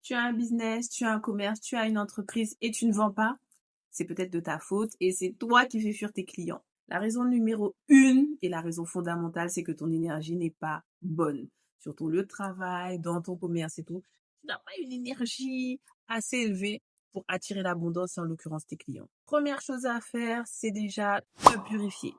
tu as un business, tu as un commerce, tu as une entreprise et tu ne vends pas, c'est peut-être de ta faute et c'est toi qui fais fuir tes clients. La raison numéro 1 et la raison fondamentale, c'est que ton énergie n'est pas bonne. Sur ton lieu de travail, dans ton commerce et tout, tu n'as pas une énergie assez élevée pour attirer l'abondance et en l'occurrence tes clients. Première chose à faire, c'est déjà te purifier.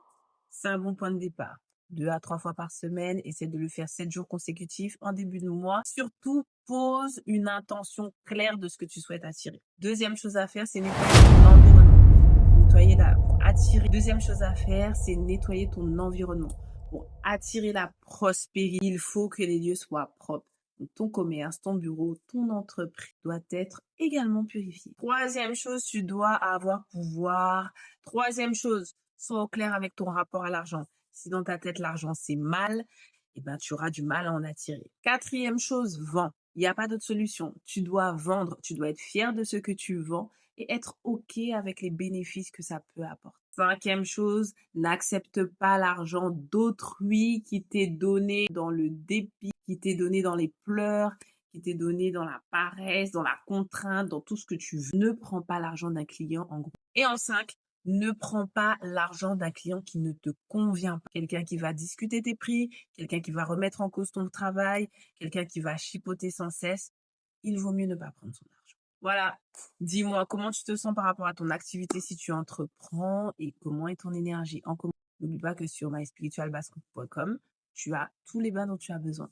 C'est un bon point de départ. 2 à 3 fois par semaine, essaie de le faire 7 jours consécutifs en début de mois. Surtout, pose une intention claire de ce que tu souhaites attirer. Deuxième chose à faire, c'est nettoyer ton environnement. Pour attirer. Deuxième chose à faire, c'est nettoyer ton environnement. Pour attirer la prospérité, il faut que les lieux soient propres. Donc, ton commerce, ton bureau, ton entreprise doit être également purifié. Troisième chose, tu dois avoir pouvoir. Troisième chose, sois au clair avec ton rapport à l'argent. Si dans ta tête, l'argent, c'est mal, eh ben, tu auras du mal à en attirer. Quatrième chose, vends. Il n'y a pas d'autre solution. Tu dois vendre, tu dois être fier de ce que tu vends et être OK avec les bénéfices que ça peut apporter. Cinquième chose, n'accepte pas l'argent d'autrui qui t'est donné dans le dépit, qui t'est donné dans les pleurs, qui t'est donné dans la paresse, dans la contrainte, dans tout ce que tu veux. Ne prends pas l'argent d'un client en gros. Et en 5, ne prends pas l'argent d'un client qui ne te convient pas. Quelqu'un qui va discuter tes prix, quelqu'un qui va remettre en cause ton travail, quelqu'un qui va chipoter sans cesse. Il vaut mieux ne pas prendre son argent. Voilà. Dis-moi, comment tu te sens par rapport à ton activité si tu entreprends et comment est ton énergie en commun. N'oublie pas que sur myspiritualbasket.com, tu as tous les bains dont tu as besoin.